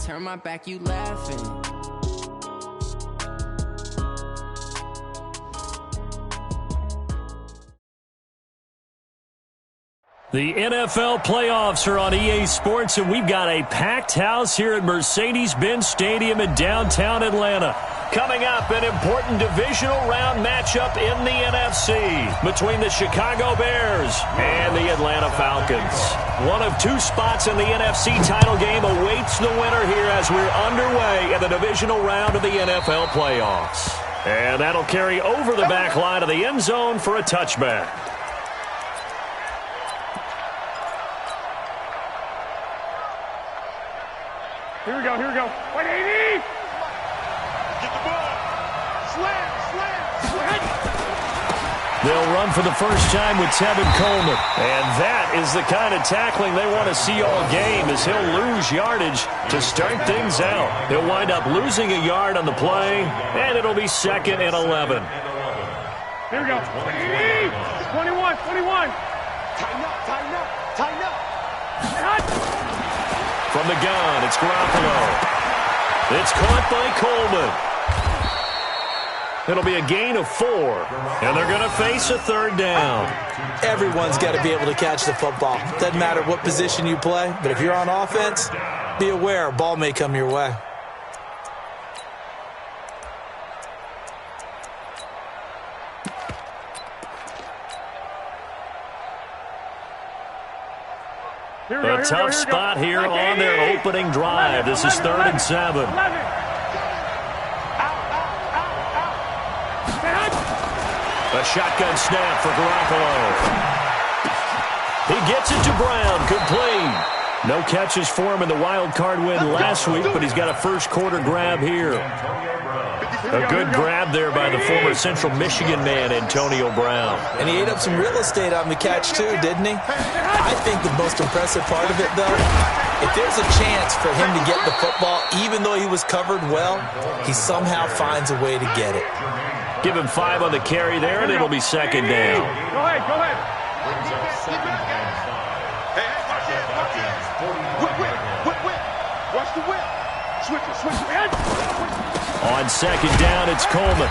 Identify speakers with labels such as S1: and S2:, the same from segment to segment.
S1: turn my back, you laughing.
S2: The NFL playoffs are on EA Sports, and we've got a packed house here at Mercedes-Benz Stadium in downtown Atlanta. Coming up, an important divisional round matchup in the NFC between the Chicago Bears and the Atlanta Falcons. One of two spots in the NFC title game awaits the winner here as we're underway in the divisional round of the NFL playoffs. And that'll carry over the back line of the end zone for a touchback.
S3: Here we go, here we go. 180! Get the ball. Slam, slam, slam.
S2: They'll run for the first time with Tevin Coleman. And that is the kind of tackling they want to see all game, as he'll lose yardage to start things out. He'll wind up losing a yard on the play, and it'll be 2nd and 11.
S3: Here we go. 180! 21, 21. Tighten up, tighten up, tighten up.
S2: From the gun, it's Garoppolo. It's caught by Coleman. It'll be a gain of 4, and they're going to face a 3rd down.
S4: Everyone's got to be able to catch the football. Doesn't matter what position you play, but if you're on offense, be aware a ball may come your way.
S2: A tough spot here on their opening drive. This is 3rd and 7. A shotgun snap for Garoppolo. He gets it to Brown. Complete. No catches for him in the wild card win last week, but he's got a first quarter grab here. A good grab there by the former Central Michigan man, Antonio Brown.
S4: And he ate up some real estate on the catch, too, didn't he? I think the most impressive part of it, though, if there's a chance for him to get the football, even though he was covered well, he somehow finds a way to get it.
S2: Give him 5 on the carry there, and it'll be 2nd down.
S3: Go ahead, go ahead. Watch the whip. Switch it, switch it.
S2: On 2nd down, it's Coleman.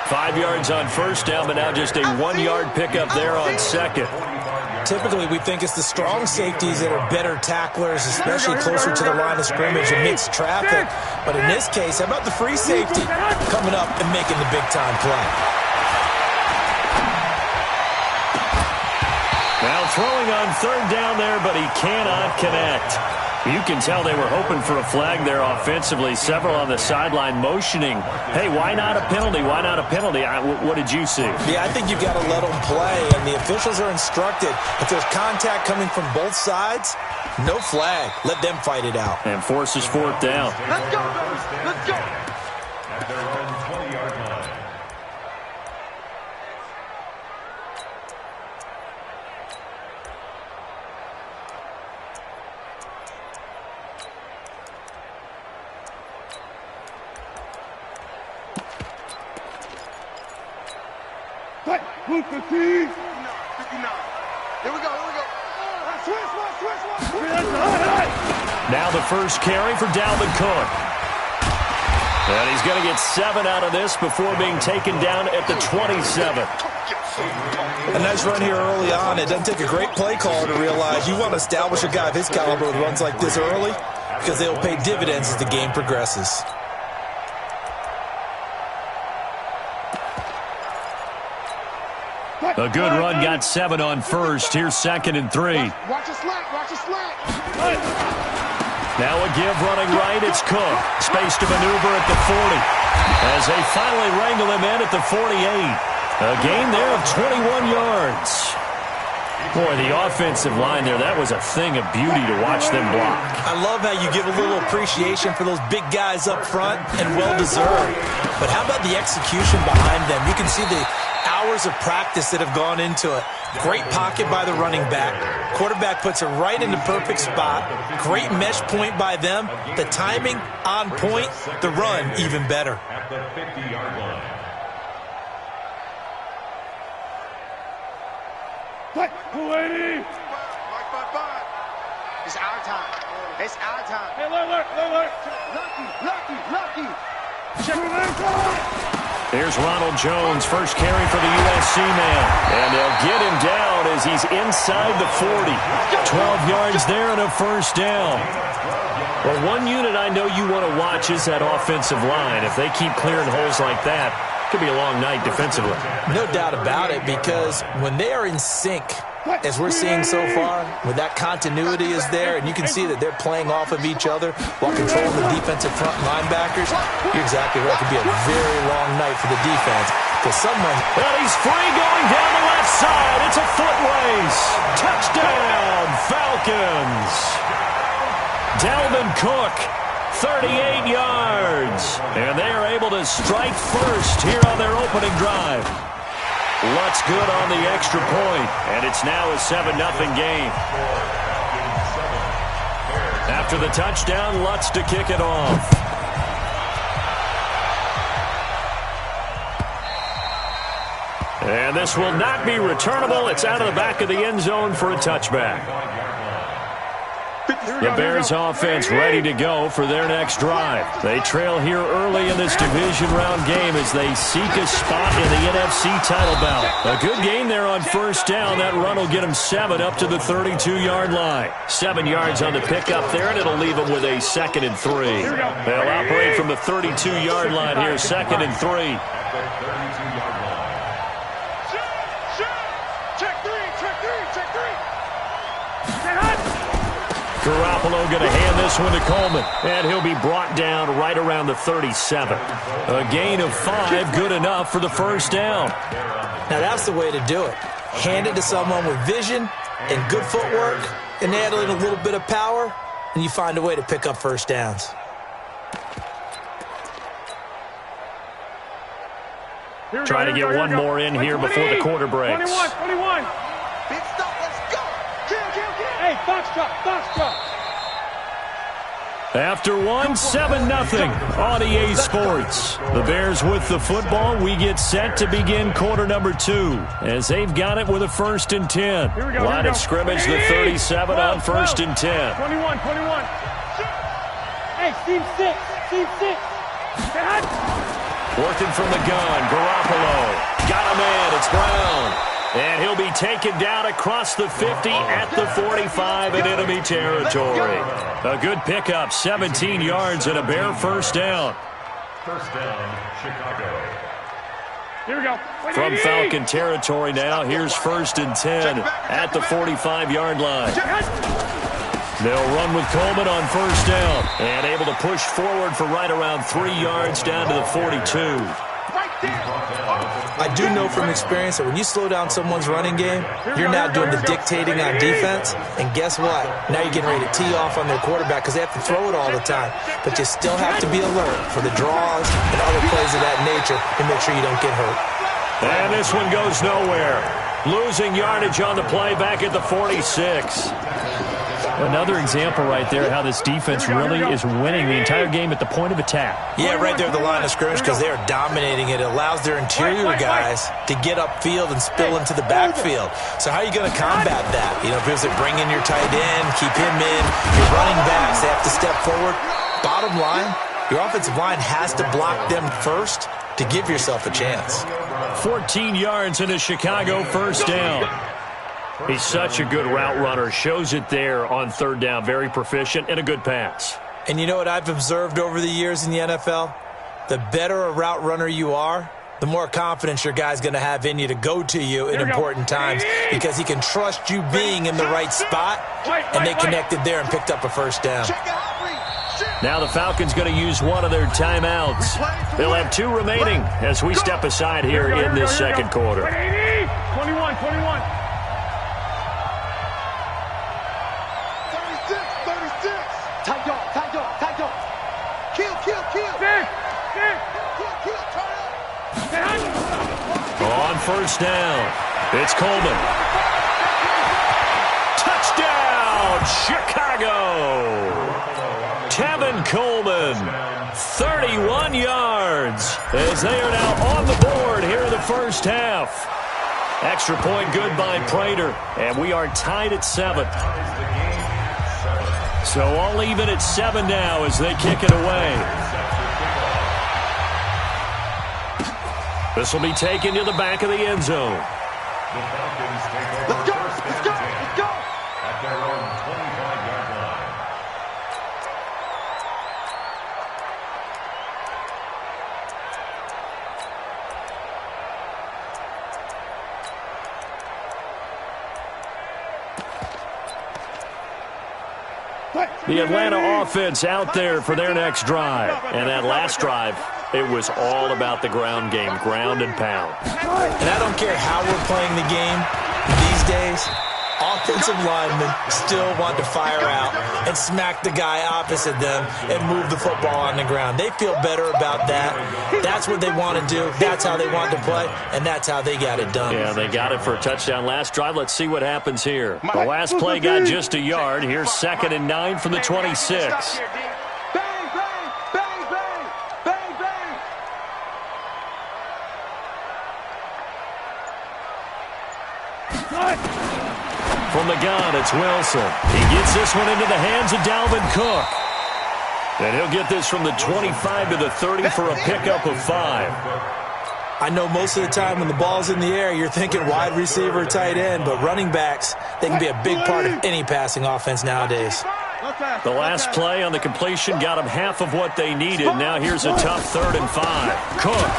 S2: 5 yards on 1st down, but now just a 1-yard pickup there on 2nd.
S4: Typically, we think it's the strong safeties that are better tacklers, especially closer to the line of scrimmage amidst traffic. But in this case, how about the free safety coming up and making the big-time play?
S2: Now throwing on 3rd down there, but he cannot connect. You can tell they were hoping for a flag there offensively. Several on the sideline motioning, hey, why not a penalty? Why not a penalty? What did you see?
S4: Yeah, I think you've got to let them play, and the officials are instructed. If there's contact coming from both sides, no flag. Let them fight it out.
S2: And forces 4th down.
S3: Let's go, baby. Let's go.
S5: At their own 20-yard line.
S3: Move the team. 59. Here we go, here we go. Switch.
S2: Now the first carry for Dalvin Cook. And he's going to get 7 out of this before being taken down at the 27.
S4: A nice run here early on. It doesn't take a great play caller to realize you want to establish a guy of his caliber with runs like this early because they'll pay dividends as the game progresses.
S2: A good run, got 7 on 1st. Here's 2nd and 3.
S3: Watch a slack.
S2: Now a give running right, it's Cook. Space to maneuver at the 40. As they finally wrangle him in at the 48. A gain there of 21 yards. Boy, the offensive line there, that was a thing of beauty to watch them block.
S4: I love how you give a little appreciation for those big guys up front, and well-deserved. But how about the execution behind them? You can see the hours of practice that have gone into it. Great pocket by the running back. Quarterback puts it right in the perfect spot. Great mesh point by them. The timing on point. The run even better.
S5: At the 50-yard line.
S3: What? 280.
S1: It's our time. It's our time.
S3: Hey, look. Lucky. Check it.
S2: Here's Ronald Jones, first carry for the USC man. And they'll get him down as he's inside the 40. 12 yards there and a first down. Well, one unit I know you want to watch is that offensive line. If they keep clearing holes like that, it could be a long night defensively.
S4: No doubt about it, because when they are in sync, as we're seeing so far, when that continuity is there, and you can see that they're playing off of each other while controlling the defensive front linebackers, you're exactly right. It could be a very long night for the defense, because someone...
S2: Well, he's free going down the left side. It's a foot race. Touchdown, Falcons. Dalvin Cook, 38 yards. And they are able to strike first here on their opening drive. Lutz good on the extra point, and it's now a 7-0 game. After the touchdown, Lutz to kick it off. And this will not be returnable. It's out of the back of the end zone for a touchback. The Bears offense ready to go for their next drive. They trail here early in this division round game as they seek a spot in the NFC title bout. A good game there on first down. That run will get them 7 up to the 32-yard line. 7 yards on the pickup there, and it'll leave them with a 2nd and 3. They'll operate from the 32-yard line here, 2nd and 3. Garoppolo going to hand this one to Coleman, and he'll be brought down right around the 37. A gain of 5, good enough for the first down.
S4: Now that's the way to do it. Hand it to someone with vision and good footwork, and add in a little bit of power, and you find a way to pick up first downs.
S2: Try to get one more in here before the quarter breaks.
S3: 21.
S1: Big stop. Let's go. Kill.
S3: Hey, Foxtrot.
S2: After 7-0 on EA Sports. The Bears with the football. We get set to begin quarter number 2 as they've got it with a 1st and 10. Line of scrimmage, the 37 on 1st and 10.
S3: 21. Hey, team 6.
S2: Working from the gun, Garoppolo. Got him in, it's Brown. And he'll be taken down across the 50 at the 45 in enemy territory. A good pickup, 17 yards and a Bear first down.
S5: First down, Chicago.
S3: Here we go.
S2: From Falcon territory now, here's 1st and 10 at the 45-yard line. They'll run with Coleman on first down and able to push forward for right around 3 yards down to the 42.
S4: I do know from experience that when you slow down someone's running game, you're now doing the dictating on defense. And guess what? Now you're getting ready to tee off on their quarterback because they have to throw it all the time. But you still have to be alert for the draws and other plays of that nature to make sure you don't get hurt.
S2: And this one goes nowhere. Losing yardage on the play back at the 46. Another example right there how this defense really is winning the entire game at the point of attack.
S4: Yeah, right there at the line of scrimmage because they are dominating it. It allows their interior guys to get upfield and spill into the backfield. So how are you going to combat that? You know, because they bring in your tight end, keep him in. Your running backs, they have to step forward. Bottom line, your offensive line has to block them first to give yourself a chance.
S2: 14 yards in a Chicago first down. He's such a good route runner. Shows it there on 3rd down. Very proficient and a good pass.
S4: And you know what I've observed over the years in the NFL? The better a route runner you are, the more confidence your guy's going to have in you to go to you in important times because he can trust you being in the right spot, and they connected there and picked up a first down.
S2: Now the Falcons going to use one of their timeouts. They'll have 2 remaining as we step aside here in this second quarter.
S3: 21. 36. Tight dog. Kill.
S2: On first down, it's Coleman. Touchdown, Chicago! Tevin Coleman, 31 yards, as they are now on the board here in the first half. Extra point good by Prater, and we are tied at 7. So all even at 7 now as they kick it away. This will be taken to the back of the end zone.
S5: The Falcons take over
S1: Let's go,
S5: first
S1: let's
S5: and
S1: go,
S5: 10
S1: let's go.
S5: at their own 25-yard line.
S2: The Atlanta offense out there for their next drive. And that last drive, it was all about the ground game, ground and pound.
S4: And I don't care how we're playing the game these days, offensive linemen still want to fire out and smack the guy opposite them and move the football on the ground. They feel better about that. That's what they want to do. That's how they want to play, and that's how they got it done.
S2: Yeah, they got it for a touchdown last drive. Let's see what happens here. The last play got just a yard. Here's 2nd and 9 from the 26.
S1: Bang, bang, bang, bang, bang, bang.
S2: From the gun, it's Wilson. He gets this one into the hands of Dalvin Cook. And he'll get this from the 25 to the 30 for a pickup of 5.
S4: I know most of the time when the ball's in the air, you're thinking wide receiver, tight end, but running backs, they can be a big part of any passing offense nowadays.
S2: The last play on the completion got them half of what they needed. Now here's a tough 3rd and 5. Cook.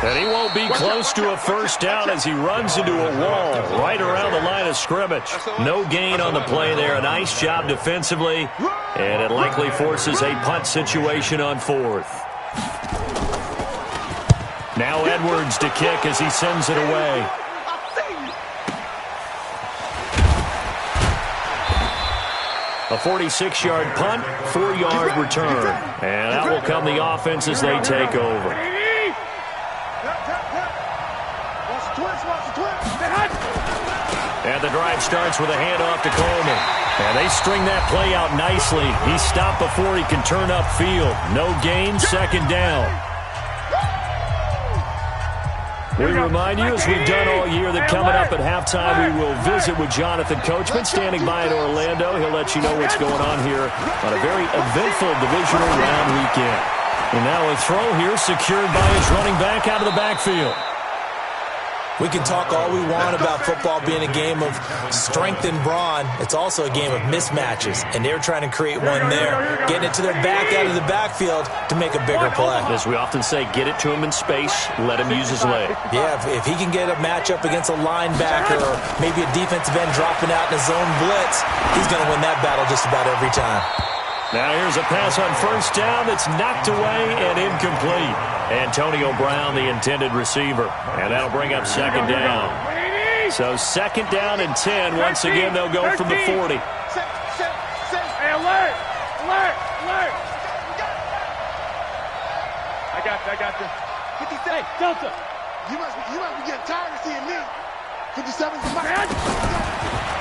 S2: And he won't be close to a first down as he runs into a wall right around the line of scrimmage. No gain on the play there. A nice job defensively. And it likely forces a punt situation on 4th. Now Edwards to kick as he sends it away. A 46-yard punt, 4-yard return. And out will come the offense as they take over. And the drive starts with a handoff to Coleman. And they string that play out nicely. He's stopped before he can turn upfield. No gain, 2nd down. We remind you, as we've done all year, that coming up at halftime, we will visit with Jonathan Coachman standing by in Orlando. He'll let you know what's going on here on a very eventful divisional round weekend. And now a throw here secured by his running back out of the backfield.
S4: We can talk all we want about football being a game of strength and brawn. It's also a game of mismatches, and they're trying to create one there, getting it to their back out of the backfield to make a bigger play.
S2: As we often say, get it to him in space, let him use his leg.
S4: Yeah, if he can get a matchup against a linebacker or maybe a defensive end dropping out in a zone blitz, he's going to win that battle just about every time.
S2: Now here's a pass on first down that's knocked away and incomplete. Antonio Brown, the intended receiver. And that'll bring up 2nd down. So 2nd down and 10. Once again, they'll go from the 40.
S3: Hey, alert! Alert! Alert! I got you.
S1: 57.
S3: Hey, Delta!
S1: You must be getting tired of seeing me. 57's the mark.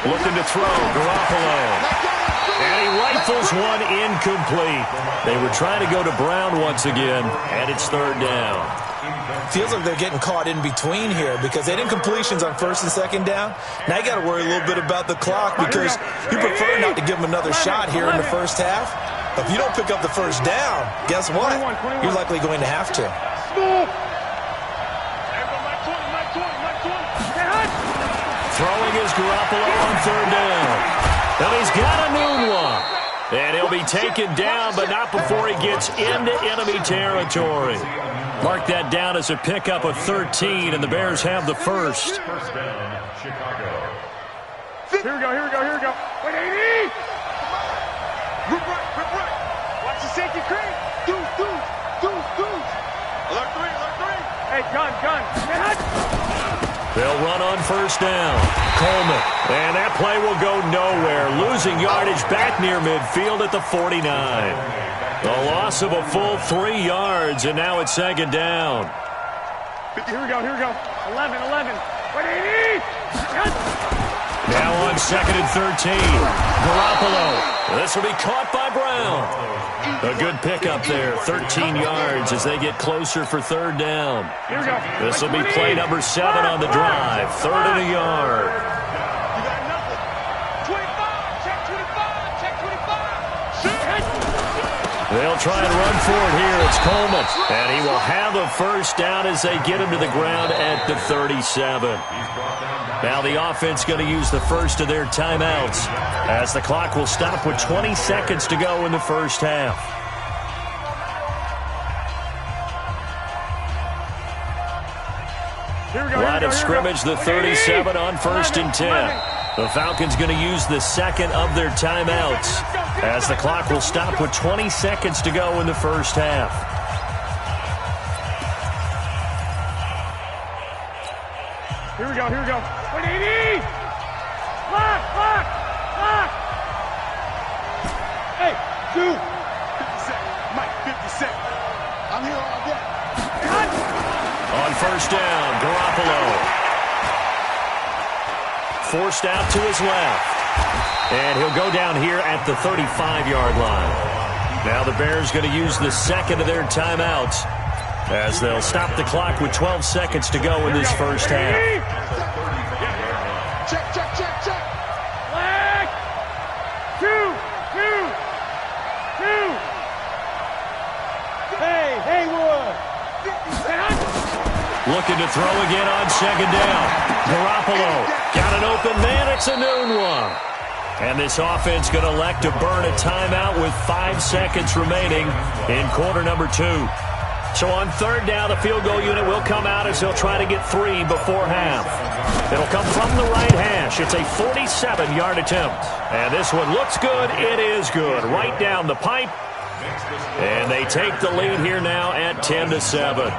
S2: Looking to throw, Garoppolo. And he rifles one incomplete. They were trying to go to Brown once again, and it's 3rd down.
S4: Feels like they're getting caught in between here because they did incompletions on 1st and 2nd down. Now you got to worry a little bit about the clock because you prefer not to give them another shot here in the first half. If you don't pick up the first down, guess what? You're likely going to have to.
S2: Throwing is Garoppolo on 3rd down. And he's got a new one. And he'll be taken down, but not before he gets into enemy territory. Mark that down as a pickup of 13, and the Bears have the first.
S5: First down, Chicago.
S3: Here we go. Wait, 80!
S1: Rip right.
S3: Watch the safety creep.
S1: Deuce. Alert 3.
S3: Hey, gun. Hey, hut!
S2: They'll run on first down. Coleman. And that play will go nowhere. Losing yardage back near midfield at the 49. The loss of a full 3 yards, and now it's 2nd down.
S3: Here we go. 11. Wait, 80!
S2: Now on 2nd and 13. Garoppolo. This will be caught by Brown. A good pickup there. 13 yards as they get closer for 3rd down.
S3: Here we go.
S2: This will be play number 7 on the drive. 3rd and a yard.
S1: You got nothing. 25. Check 25. Check
S2: they'll try and run for it here. It's Coleman. And he will have a first down as they get him to the ground at the 37. Now the offense going to use the first of their timeouts as the clock will stop with 20 seconds to go in the first half. Line of scrimmage, the 37 on 1st and 10. The Falcons going to use the second of their timeouts as the clock will stop with 20 seconds to go in the first half.
S3: Here we go, here we go. 180! Lock, lock, lock! Hey, 2.
S1: 50 seconds. Mike, 50 seconds. I'm here all day.
S3: Cut!
S2: On first down, Garoppolo. Forced out to his left. And he'll go down here at the 35-yard line. Now the Bears going to use the second of their timeouts as they'll stop the clock with 12 seconds to go in this first half.
S1: Check, check, check, check.
S3: Flag! 2, 2, 2. Hey, Haywood!
S2: Looking to throw again on second down. Garoppolo got an open man. It's a noon one. And this offense going to elect to burn a timeout with 5 seconds remaining in quarter number 2. So on third down, the field goal unit will come out as they'll try to get 3 before half. It'll come from the right hash. It's a 47-yard attempt. And this one looks good. It is good. Right down the pipe. And they take the lead here now at 10-7.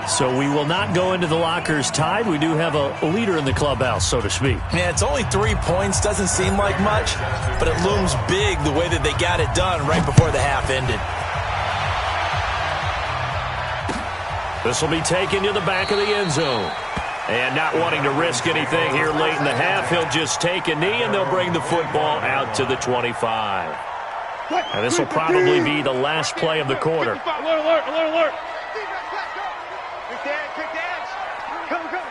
S2: So we will not go into the lockers tied. We do have a leader in the clubhouse, so to speak.
S4: Yeah, it's only 3 points. Doesn't seem like much, but it looms big the way that they got it done right before the half ended.
S2: This will be taken to the back of the end zone. And not wanting to risk anything here late in the half, he'll just take a knee, and they'll bring the football out to the 25. And this will probably be the last play of the quarter.
S3: Alert, alert, alert, alert!
S1: Quick dance. Come, come.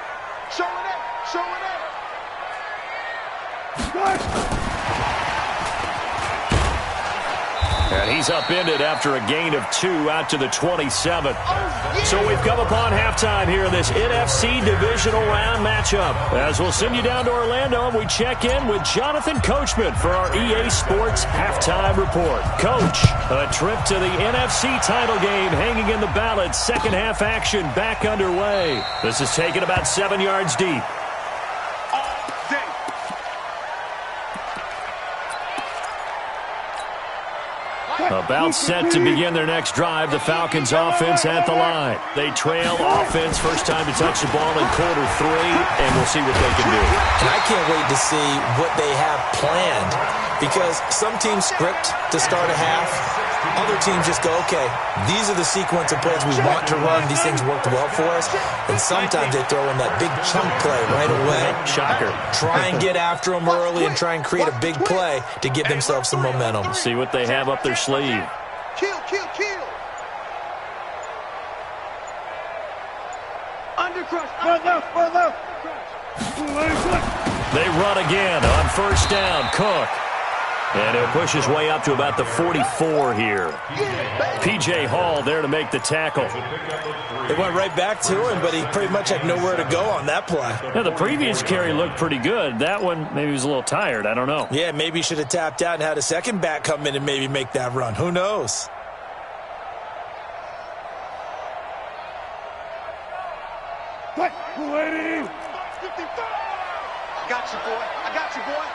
S1: Show it up, show it up.
S2: And he's upended after a gain of 2 out to the 27. So we've come upon halftime here in this NFC divisional round matchup. As we'll send you down to Orlando, and we check in with Jonathan Coachman for our EA Sports halftime report. Coach, a trip to the NFC title game hanging in the balance. Second half action back underway. This is taken about 7 yards deep. About set to begin their next drive. The Falcons offense at the line. They trail offense. First time to touch the ball in quarter 3, and we'll see what they can do.
S4: And I can't wait to see what they have planned, because some teams script to start a half. Other teams just go, okay, these are the sequence of plays we want to run. These things worked well for us. And sometimes they throw in that big chunk play right away.
S2: Shocker.
S4: Try and get after them early and try and create a big play to give themselves some momentum.
S2: See what they have up their sleeve.
S1: Kill, kill, kill. Undercrush.
S3: Run left, run left.
S2: They run again on first down. Cook. And he'll push his way up to about the 44 here. P.J. Hall there to make the tackle.
S4: It went right back to him, but he pretty much had nowhere to go on that play.
S2: Now, the previous carry looked pretty good. That one, maybe he was a little tired. I don't know.
S4: Yeah, maybe he should have tapped out and had a second back come in and maybe make that run. Who knows?
S3: What? 280!
S1: I got you, boy. I got you, boy.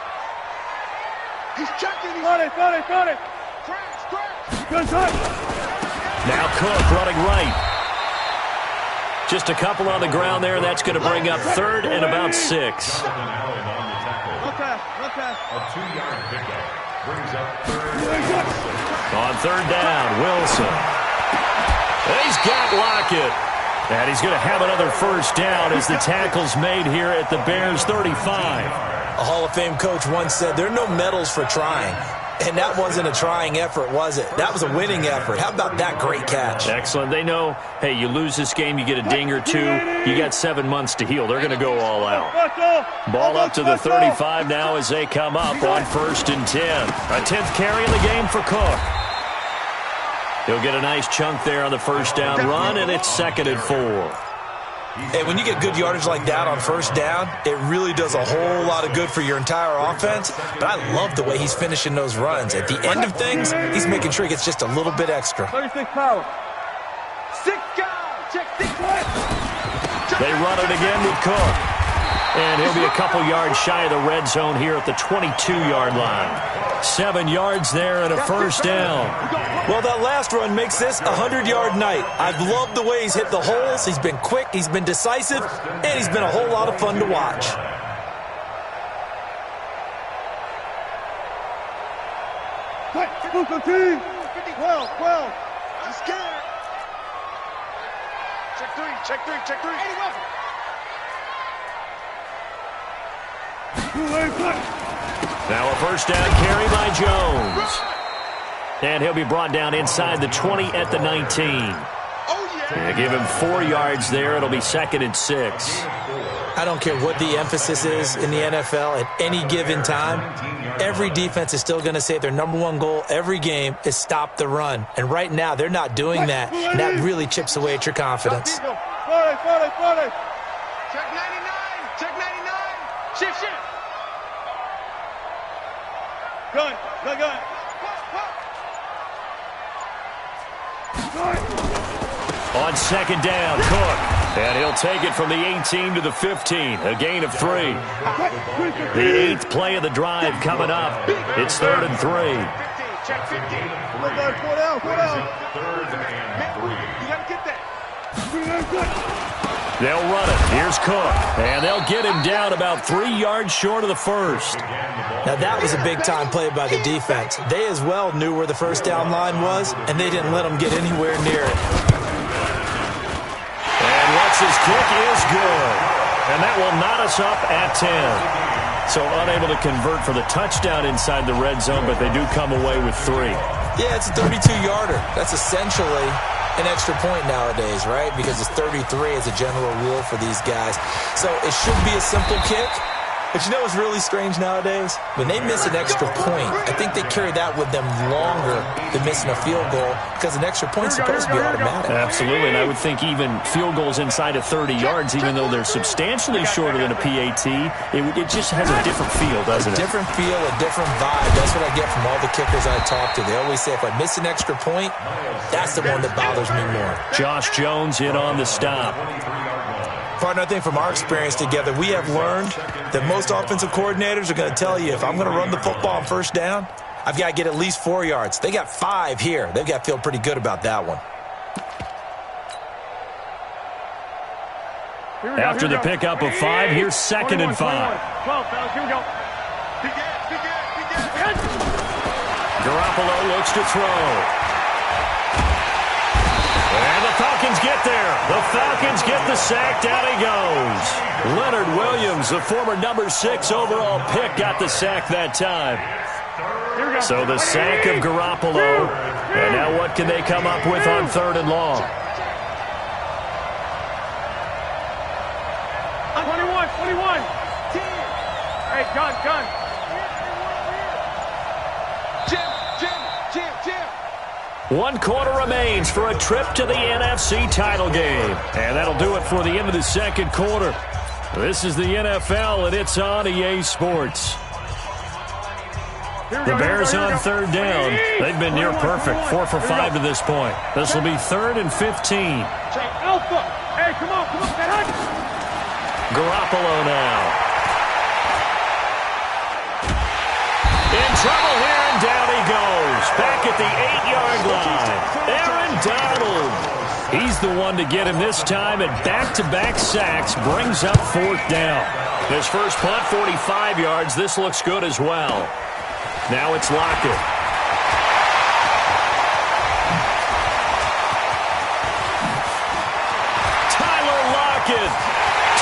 S1: He's checking.
S3: Got it, got it, got it.
S1: Crash, crash.
S3: Good touch.
S2: Now Cook running right. Just a couple on the ground there. That's going to bring up third and about 6.
S3: Okay, okay.
S5: A 2-yard pickup brings up third.
S2: On third down, Wilson. And he's got Lockett. And he's going to have another first down as the tackle's made here at the Bears' 35.
S4: A Hall of Fame coach once said, there are no medals for trying. And that wasn't a trying effort, was it? That was a winning effort. How about that great catch?
S2: Excellent. They know, hey, you lose this game, you get a ding or 2. You got 7 months to heal. They're going to go all out. Ball up to the 35 now as they come up on first and 10. A 10th carry in the game for Cook. He'll get a nice chunk there on the first down run, and it's 2nd and 4.
S4: Hey, when you get good yardage like that on first down, it really does a whole lot of good for your entire offense. But I love the way he's finishing those runs. At the end of things, he's making sure he gets just a little bit extra.
S3: 36 power.
S1: 6 guys. Check 6 left.
S2: They run it again with Cook. And he'll be a couple yards shy of the red zone here at the 22-yard line. 7 yards there and a first down.
S4: Well, that last run makes this a 100-yard night. I've loved the way he's hit the holes. He's been quick, he's been decisive, and he's been a whole lot of fun to watch.
S3: Blue team. 12.
S1: I'm scared. Check 3. 80 Wilson.
S2: Now a first down carry by Jones. And he'll be brought down inside the 20 at the 19.
S1: Oh, yeah.
S2: Give him 4 yards there. It'll be 2nd and 6.
S4: I don't care what the emphasis is in the NFL at any given time. Every defense is still going to say their number one goal every game is stop the run. And right now, they're not doing that, and that really chips away at your confidence.
S3: 40.
S1: Check 99. Check 99. Shift.
S3: Gun.
S2: On 2nd down, Cook. And he'll take it from the 18 to the 15. A gain of 3. The 8th play of the drive coming up. It's 3rd and 3.
S1: 15. Check 15.
S3: 4 down.
S5: Third and 3.
S1: You got to get that.
S2: They'll run it. Here's Cook. And they'll get him down about 3 yards short of the first.
S4: Now, that was a big-time play by the defense. They as well knew where the first down line was, and they didn't let them get anywhere near it.
S2: And Lutz's kick is good. And that will knot us up at 10. So unable to convert for the touchdown inside the red zone, but they do come away with 3.
S4: Yeah, it's a 32-yarder. That's essentially an extra point nowadays, right? Because it's 33 as a general rule for these guys. So it should be a simple kick. But you know what's really strange nowadays? When they miss an extra point, I think they carry that with them longer than missing a field goal because an extra point's supposed to be automatic.
S2: Absolutely, and I would think even field goals inside of 30 yards, even though they're substantially shorter than a PAT, it just has a different feel, doesn't it?
S4: A different feel, a different vibe. That's what I get from all the kickers I talk to. They always say if I miss an extra point, that's the one that bothers me more.
S2: Josh Jones in on the stop.
S4: Partner, I think from our experience together, we have learned that most offensive coordinators are going to tell you if I'm going to run the football on first down, I've got to get at least 4 yards. They got 5 here. They've got to feel pretty good about that one.
S2: After the pickup of 5, here's 2nd and 5.
S3: 12, fellas, here we go.
S1: Begin.
S2: Garoppolo looks to throw. And the Falcons get there. The Falcons get the sack. Down he goes. Leonard Williams, the former number 6 overall pick, got the sack that time. So the sack of Garoppolo. And now what can they come up with on 3rd and long?
S3: 21. Hey, gun.
S1: Jim.
S2: 1 quarter remains for a trip to the NFC title game. And that'll do it for the end of the 2nd quarter. This is the NFL, and it's on EA Sports. The Bears on 3rd down. They've been near perfect, 4 for 5 to this point. This will be 3rd and 15.
S3: Alpha. Hey, come on.
S2: Garoppolo now. In trouble here, and down he goes. Back at the 8-yard line. Aaron Donald. He's the one to get him this time, and back-to-back sacks brings up 4th down. His first punt, 45 yards. This looks good as well. Now it's Lockett. Tyler Lockett.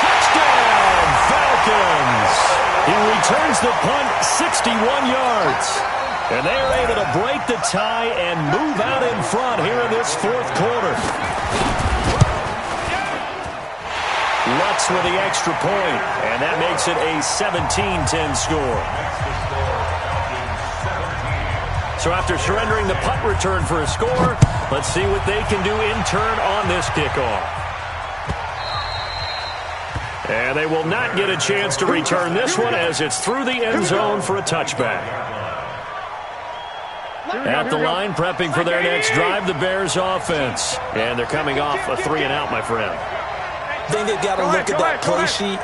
S2: Touchdown, Falcons. He returns the punt 61 yards. And they are able to break the tie and move out in front here in this 4th quarter. Lutz with the extra point, and that makes it a 17-10 score. So after surrendering the punt return for a score, Let's see what they can do in turn on this kickoff. And they will not get a chance to return this one as it's through the end zone for a touchback. At the line, prepping for their next drive, the Bears offense. And they're coming off a 3-and-out, my friend.
S4: I think they've got to look at that play sheet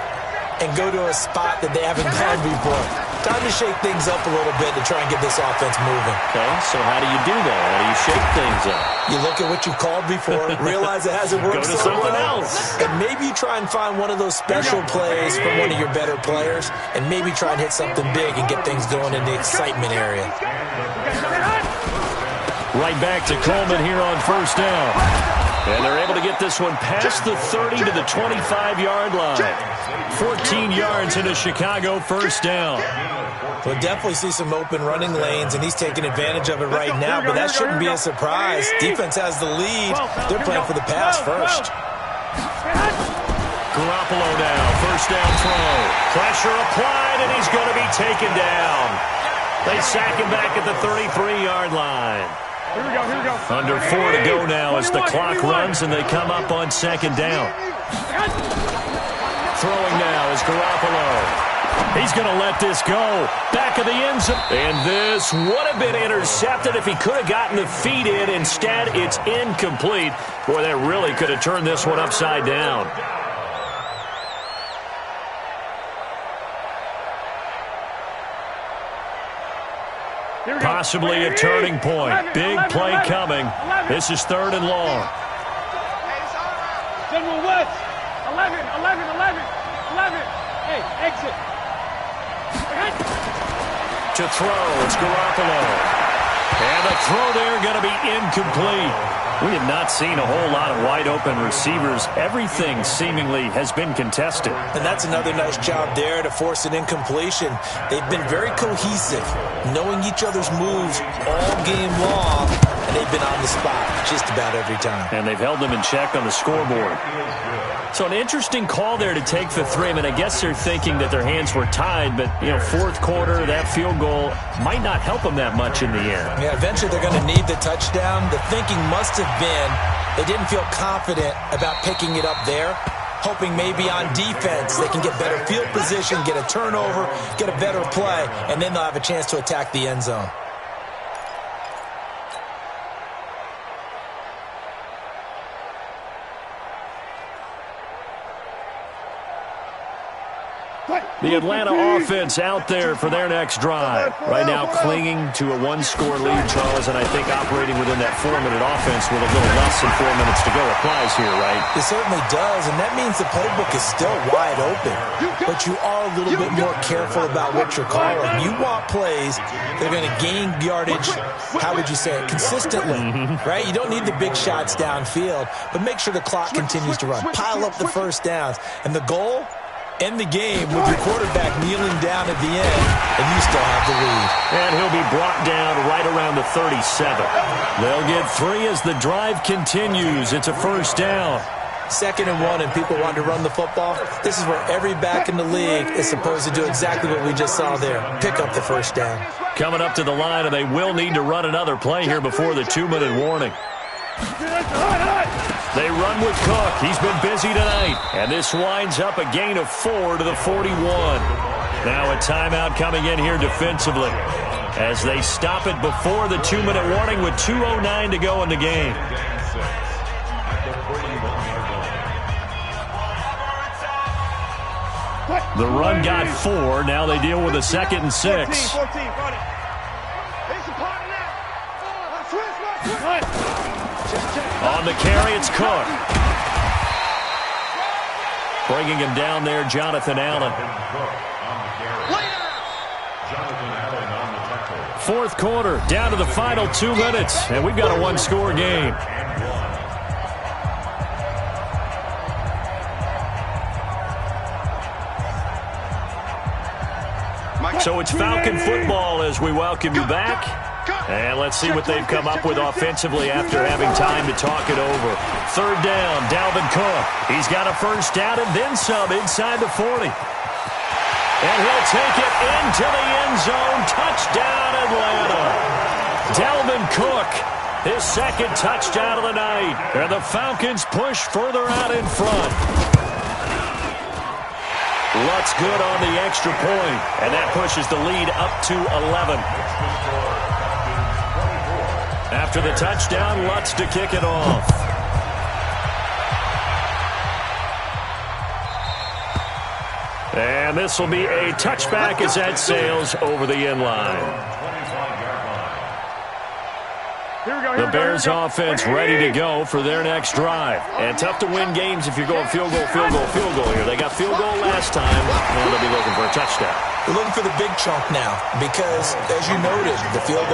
S4: and go to a spot that they haven't gone before. Time to shake things up a little bit to try and get this offense moving.
S2: Okay, so how do you do that? How do you shake things up?
S4: You look at what you called before, realize it hasn't worked
S2: Go to
S4: so
S2: something
S4: well,
S2: else.
S4: and maybe you try and find one of those special plays from one of your better players, and maybe try and hit something big and get things going in the excitement area.
S2: Right back to Coleman here on first down. And they're able to get this one past the 30 to the 25-yard line. 14 yards into Chicago, first down.
S4: We'll definitely see some open running lanes, and he's taking advantage of it right now, but that shouldn't be a surprise. Defense has the lead. They're playing for the pass first.
S2: Garoppolo now, first down throw. Pressure applied, and he's going to be taken down. They sack him back at the 33-yard line.
S3: Here we go.
S2: Under 4 to go now as the clock runs and they come up on second down. Throwing now is Garoppolo. He's going to let this go. Back of the end zone. And this would have been intercepted if he could have gotten the feet in. Instead, it's incomplete. Boy, that really could have turned this one upside down. Possibly a turning point. Big play coming. This is 3rd and long.
S3: General Woods. 11. Hey, exit.
S2: To throw, it's Garoppolo. And the throw there going to be incomplete. We have not seen a whole lot of wide-open receivers. Everything seemingly has been contested.
S4: And that's another nice job there to force an incompletion. They've been very cohesive, knowing each other's moves all game long, and they've been on the spot just about every time.
S2: And they've held them in check on the scoreboard. So an interesting call there to take the 3. I mean, I guess they're thinking that their hands were tied, but, you know, 4th quarter, that field goal might not help them that much in the end.
S4: Yeah, eventually they're going to need the touchdown. The thinking must have been they didn't feel confident about picking it up there, hoping maybe on defense they can get better field position, get a turnover, get a better play, and then they'll have a chance to attack the end zone.
S2: The Atlanta offense out there for their next drive. Right now clinging to a 1-score lead, Charles, and I think operating within that 4-minute offense with a little less than 4 minutes to go applies here, right?
S4: It certainly does, and that means the playbook is still wide open. But you are a little bit more careful about what you're calling. You want plays that are going to gain yardage, how would you say it, consistently, right? You don't need the big shots downfield, but make sure the clock continues to run. Pile up the first downs. And the goal? End the game with your quarterback kneeling down at the end, and you still have the lead.
S2: And he'll be brought down right around the 37. They'll get 3 as the drive continues. It's a first down.
S4: 2nd and 1, and people want to run the football. This is where every back in the league is supposed to do exactly what we just saw there. Pick up the first down.
S2: Coming up to the line, and they will need to run another play here before the 2-minute warning. They run with Cook. He's been busy tonight. And this winds up a gain of 4 to the 41. Now a timeout coming in here defensively as they stop it before the 2-minute warning with 2:09 to go in the game. The run got 4. Now they deal with a 2nd and 6. On the carry, it's Cook. Bringing him down there, Jonathan Allen. 4th quarter, down to the final 2 minutes, and we've got a 1-score game. So it's Falcon football as we welcome you back. And let's see what they've come up with offensively after having time to talk it over. 3rd down, Dalvin Cook. He's got a first down and then some inside the 40. And he'll take it into the end zone. Touchdown, Atlanta. Dalvin Cook his second touchdown of the night. And the Falcons push further out in front. Lutz good on the extra point, and that pushes the lead up to 11. After the touchdown, Lutz to kick it off. And this will be a touchback as that sails over the end line. The Bears offense ready to go for their next drive. And tough to win games if you're going field goal here. They got field goal last time, and they'll be looking for a touchdown.
S4: We're looking for the big chunk now because, as you noted, the field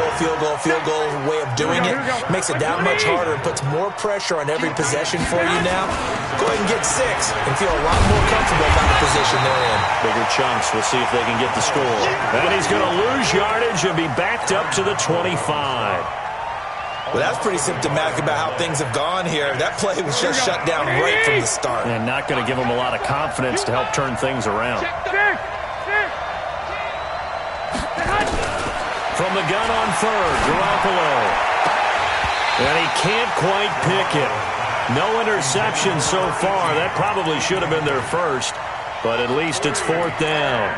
S4: goal way of doing it makes it that much harder and puts more pressure on every possession for you now. Go ahead and get 6 and feel a lot more comfortable about the position they're in.
S2: Bigger chunks. We'll see if they can get the score. And he's going to lose yardage and be backed up to the 25.
S4: Well, that's pretty symptomatic about how things have gone here. That play was just shut down right from the start.
S2: And not going to give them a lot of confidence to help turn things around. From the gun on third, Garoppolo. And he can't quite pick it. No interception so far. That probably should have been their first, but at least it's 4th down.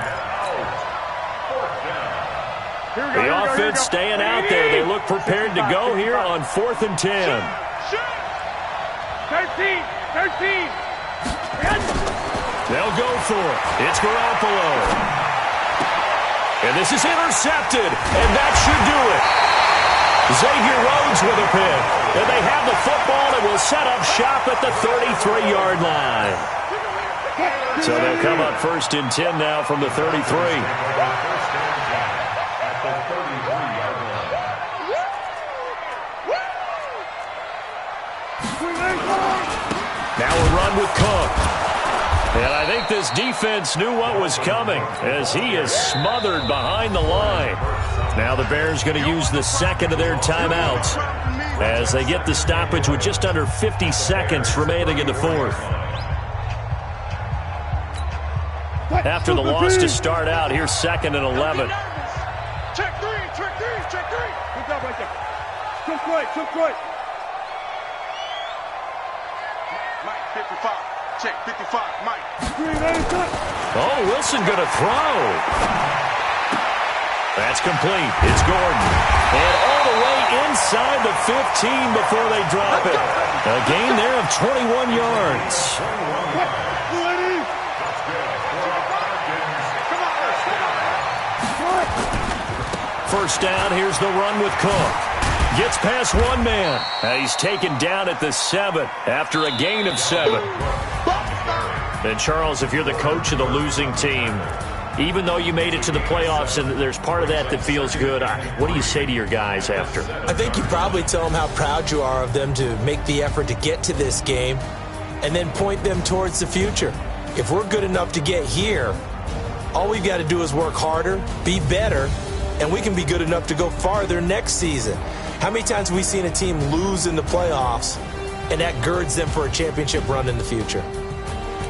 S2: The offense staying out there. They look prepared to go here on 4th and 10.
S3: 13.
S2: They'll go for it. It's Garoppolo. And this is intercepted, and that should do it. Xavier Rhodes with a pick. And they have the football and will set up shop at the 33-yard line. So they'll come up 1st and 10 now from the 33. Now a run with Cook. And I think this defense knew what was coming as he is smothered behind the line. Now the Bears going to use the second of their timeouts as they get the stoppage with just under 50 seconds remaining in the 4th. After the loss to start out, here's 2nd and 11.
S3: Check three. Good job right there. Took right.
S1: Mike, 55. Check 55, Mike.
S2: Oh, Wilson going to throw. That's complete. It's Gordon. And all the way inside the 15 before they drop it. A gain there of 21 yards. First down, here's the run with Cook. Gets past one man. He's taken down at the 7 after a gain of 7. And Charles, if you're the coach of the losing team, even though you made it to the playoffs and there's part of that feels good, what do you say to your guys after?
S4: I think you probably tell them how proud you are of them to make the effort to get to this game and then point them towards the future. If we're good enough to get here, all we've got to do is work harder, be better, and we can be good enough to go farther next season. How many times have we seen a team lose in the playoffs, and that girds them for a championship run in the future?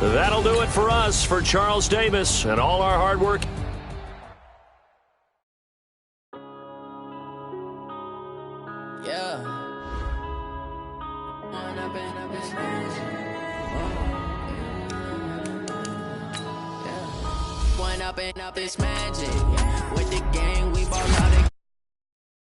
S2: That'll do it for us, for Charles Davis, and all our hard work.
S6: Yeah. One up and up, it's magic.